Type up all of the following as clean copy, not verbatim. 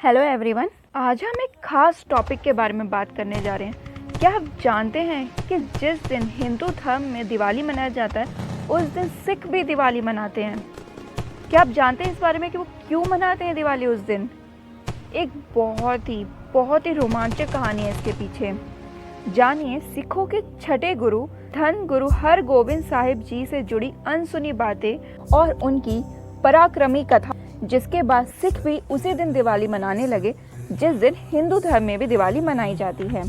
Hello everyone, आज हम एक खास टॉपिक के बारे में बात करने जा रहे हैं। क्या आप जानते हैं कि जिस दिन हिंदू धर्म में दिवाली मनाया जाता है उस दिन सिख भी दिवाली मनाते हैं। क्या आप जानते हैं इस बारे में कि वो क्यों मनाते हैं दिवाली उस दिन? एक बहुत ही रोमांचक कहानी है इसके पीछे। जानिए सिखों के छठे गुरु धन गुरु हरगोविंद साहिब जी से जुड़ी अनसुनी बातें और उनकी पराक्रमी कथा, जिसके बाद सिख भी उसी दिन दिवाली मनाने लगे जिस दिन हिंदू धर्म में भी दिवाली मनाई जाती है।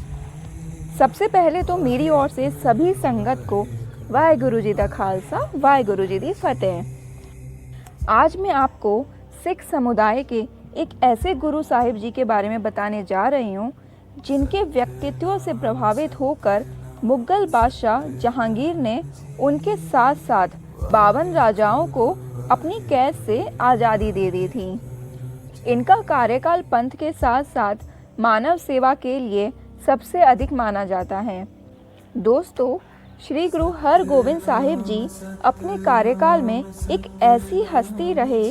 सबसे पहले तो मेरी ओर से सभी संगत को वाहेगुरु जी दा खालसा वाहेगुरु जी दी फतेह। आज मैं आपको सिख समुदाय के एक ऐसे गुरु साहिब जी के बारे में बताने जा रही हूँ जिनके व्यक्तित्व से प्रभावित होकर मुगल बादशाह जहांगीर ने उनके साथ साथ 52 राजाओं को अपनी कैद से आज़ादी दे दी थी। इनका कार्यकाल पंथ के साथ साथ मानव सेवा के लिए सबसे अधिक माना जाता है। दोस्तों, श्री गुरु हरगोविंद साहिब जी अपने कार्यकाल में एक ऐसी हस्ती रहे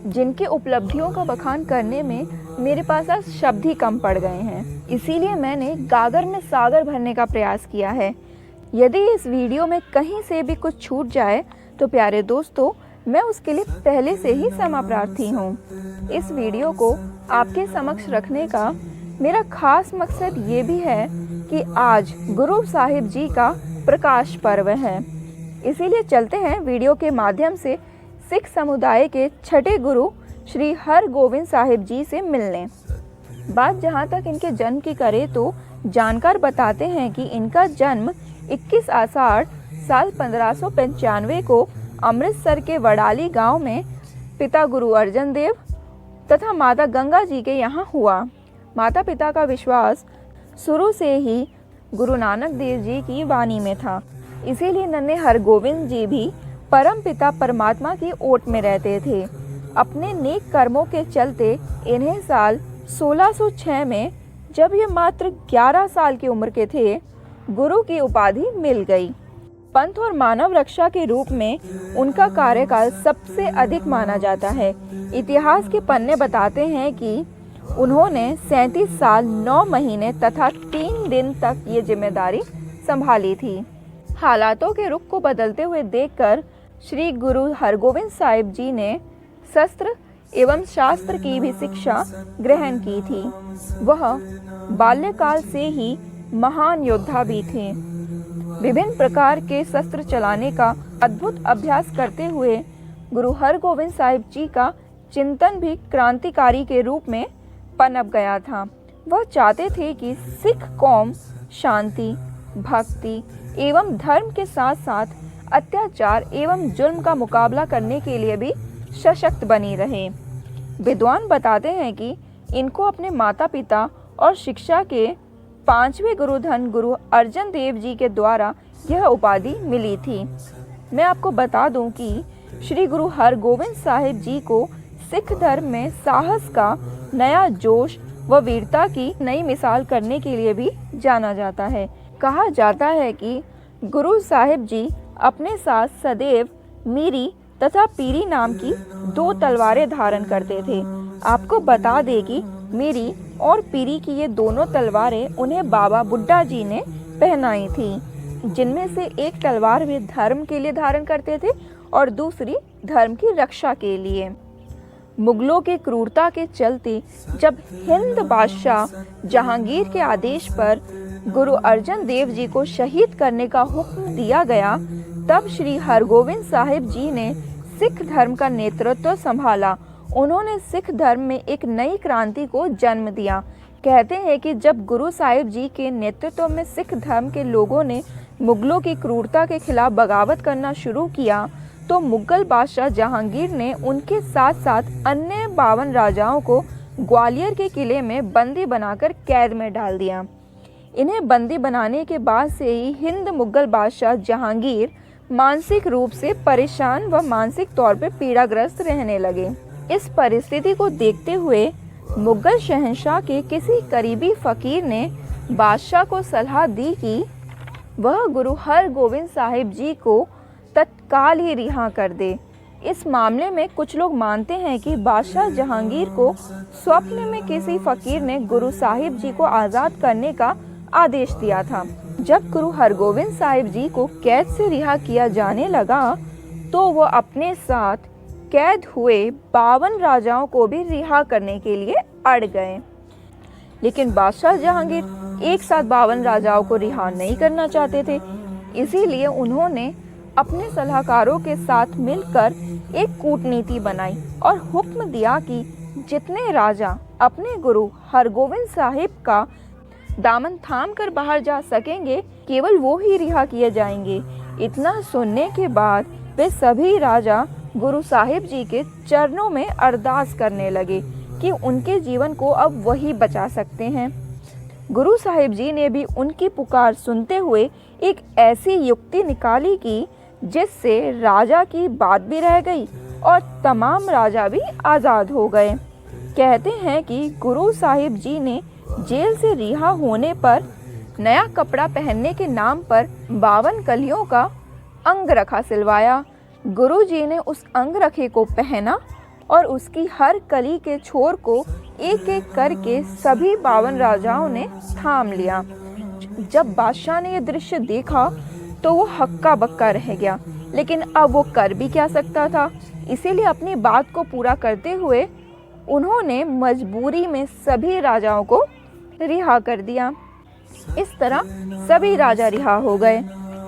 जिनके उपलब्धियों का बखान करने में मेरे पास आज शब्द ही कम पड़ गए हैं। इसीलिए मैंने गागर में सागर भरने का प्रयास किया है। यदि इस वीडियो में कहीं से भी कुछ छूट जाए तो प्यारे दोस्तों, मैं उसके लिए पहले से ही क्षमा प्रार्थी हूँ। इस वीडियो को आपके समक्ष रखने का मेरा खास मकसद ये भी है कि आज गुरु साहिब जी का प्रकाश पर्व है। इसीलिए चलते हैं वीडियो के माध्यम से सिख समुदाय के छठे गुरु श्री हरगोविंद साहिब जी से मिलने। बात जहाँ तक इनके जन्म की करें तो जानकार बताते हैं कि इनका जन्म 21 आषाढ़ साल 1595 को अमृतसर के वडाली गांव में पिता गुरु अर्जन देव तथा माता गंगा जी के यहाँ हुआ। माता पिता का विश्वास शुरू से ही गुरु नानक देव जी की वाणी में था। इसीलिए नन्हे हरगोविंद जी भी परम पिता परमात्मा की ओट में रहते थे। अपने नेक कर्मों के चलते इन्हें साल 1606 में, जब ये मात्र 11 साल की उम्र के थे, गुरु की उपाधि मिल गई। पंथ और मानव रक्षा के रूप में उनका कार्यकाल सबसे अधिक माना जाता है। इतिहास के पन्ने बताते हैं कि उन्होंने 37 साल 9 महीने तथा 3 दिन तक ये जिम्मेदारी संभाली थी। हालातों के रुख को बदलते हुए देखकर श्री गुरु हरगोविंद साहिब जी ने शस्त्र एवं शास्त्र की भी शिक्षा ग्रहण की थी। वह बाल्यकाल से ही महान योद्धा भी थे। विभिन्न प्रकार के शस्त्र चलाने का अद्भुत अभ्यास करते हुए गुरु हरगोविंद साहिब जी का चिंतन भी क्रांतिकारी के रूप में पनप गया था। वह चाहते थे कि सिख कौम शांति, भक्ति एवं धर्म के साथ साथ अत्याचार एवं जुल्म का मुकाबला करने के लिए भी सशक्त बनी रहे। विद्वान बताते हैं कि इनको अपने माता पिता और शिक्षा के 5वें गुरु धन गुरु अर्जन देव जी के द्वारा यह उपाधि मिली थी। मैं आपको बता दूं कि श्री गुरु हरगोविंद साहिब जी को सिख धर्म में साहस का नया जोश व वीरता की नई मिसाल करने के लिए भी जाना जाता है। कहा जाता है कि गुरु साहिब जी अपने साथ सदैव मीरी तथा पीरी नाम की 2 तलवारें धारण करते थे। आपको बता दें कि मीरी और पीरी की ये दोनों तलवारें उन्हें बाबा बुड्ढा जी ने पहनाई थी, जिनमें से एक तलवार वे धर्म के लिए धारण करते थे और दूसरी धर्म की रक्षा के लिए। मुगलों की क्रूरता के चलते जब हिंद बादशाह जहांगीर के आदेश पर गुरु अर्जन देव जी को शहीद करने का हुक्म दिया गया, तब श्री हरगोविंद साहिब जी ने सिख धर्म का नेतृत्व संभाला। उन्होंने सिख धर्म में एक नई क्रांति को जन्म दिया। कहते हैं कि जब गुरु साहिब जी के नेतृत्व में सिख धर्म के लोगों ने मुगलों की क्रूरता के खिलाफ बगावत करना शुरू किया, तो मुगल बादशाह जहांगीर ने उनके साथ साथ अन्य 52 राजाओं को ग्वालियर के किले में बंदी बनाकर कैद में डाल दिया। इन्हें बंदी बनाने के बाद से ही हिंद मुगल बादशाह जहांगीर मानसिक रूप से परेशान व मानसिक तौर पर पीड़ाग्रस्त रहने लगे। इस परिस्थिति को देखते हुए मुगल शहंशाह के किसी करीबी फकीर ने बादशाह को सलाह दी कि वह गुरु हरगोविंद साहिब जी को तत्काल ही रिहा कर दे। इस मामले में कुछ लोग मानते हैं कि बादशाह जहांगीर को स्वप्न में किसी फकीर ने गुरु साहिब जी को आज़ाद करने का आदेश दिया था। जब गुरु हरगोविंद साहिब जी को कैद से रिहा किया जाने लगा तो वो अपने साथ कैद हुए 52 राजाओं को भी रिहा करने के लिए अड़ गए। लेकिन बादशाह जहांगीर एक साथ 52 राजाओं को रिहा नहीं करना चाहते थे, इसीलिए उन्होंने अपने सलाहकारों के साथ मिलकर एक कूटनीति बनाई और हुक्म दिया कि जितने राजा अपने गुरु हरगोविंद साहिब का दामन थाम कर बाहर जा सकेंगे, केवल वो ही रिहा किए जाएंगे। इतना सुनने के बाद वे सभी राजा गुरु साहिब जी के चरणों में अरदास करने लगे कि उनके जीवन को अब वही बचा सकते हैं। गुरु साहिब जी ने भी उनकी पुकार सुनते हुए एक ऐसी युक्ति निकाली कि जिससे राजा की बात भी रह गई और तमाम राजा भी आज़ाद हो गए। कहते हैं कि गुरु साहिब जी ने जेल से रिहा होने पर नया कपड़ा पहनने के नाम पर 52 कलियों का अंगरखा सिलवाया। गुरु जी ने उस अंगरखे को पहना और उसकी हर कली के छोर को एक एक करके सभी 52 राजाओं ने थाम लिया। जब बादशाह ने यह दृश्य देखा तो वो हक्का बक्का रह गया, लेकिन अब वो कर भी क्या सकता था। इसीलिए अपनी बात को पूरा करते हुए उन्होंने मजबूरी में सभी राजाओं को रिहा कर दिया। इस तरह सभी राजा रिहा हो गए।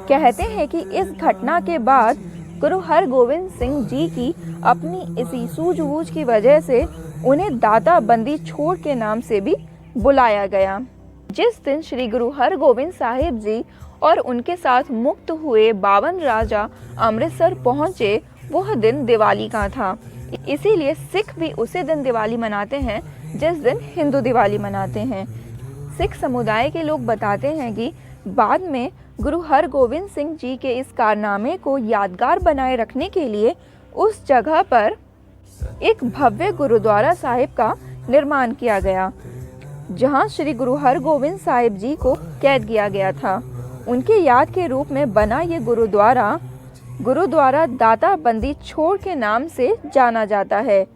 कहते हैं कि इस घटना के बाद गुरु हरगोविंद सिंह जी की अपनी इसी सूझबूझ की वजह से उन्हें दाता बंदी छोड़ के नाम से भी बुलाया गया। जिस दिन श्री गुरु हरगोविंद साहिब जी और उनके साथ मुक्त हुए 52 राजा अमृतसर पहुंचे, वह दिन दिवाली का था। इसीलिए सिख भी उसी दिन दिवाली मनाते हैं जिस दिन हिंदू दिवाली मनाते हैं। सिख समुदाय के लोग बताते हैं कि बाद में गुरु हरगोविंद सिंह जी के इस कारनामे को यादगार बनाए रखने के लिए उस जगह पर एक भव्य गुरुद्वारा साहिब का निर्माण किया गया, जहां श्री गुरु हरगोविंद साहिब जी को कैद किया गया था। उनके याद के रूप में बना ये गुरुद्वारा दाता बंदी छोड़ के नाम से जाना जाता है,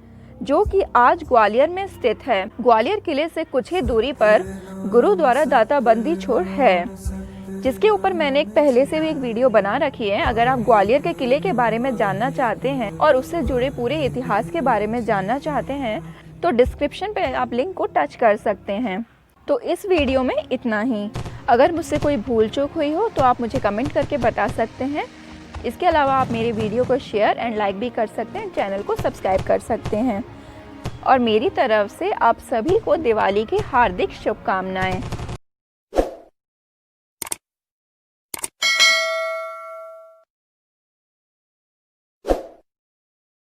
जो कि आज ग्वालियर में स्थित है। ग्वालियर किले से कुछ ही दूरी पर गुरुद्वारा दाता बंदी छोड़ है, जिसके ऊपर मैंने पहले से भी एक वीडियो बना रखी है। अगर आप ग्वालियर के किले के बारे में जानना चाहते हैं और उससे जुड़े पूरे इतिहास के बारे में जानना चाहते हैं तो डिस्क्रिप्शन पे आप लिंक को टच कर सकते हैं। तो इस वीडियो में इतना ही। अगर मुझसे कोई भूल चूक हुई हो तो आप मुझे कमेंट करके बता सकते हैं। इसके अलावा आप मेरे वीडियो को शेयर एंड लाइक भी कर सकते हैं, चैनल को सब्सक्राइब कर सकते हैं। और मेरी तरफ से आप सभी को दिवाली की हार्दिक शुभकामनाएं।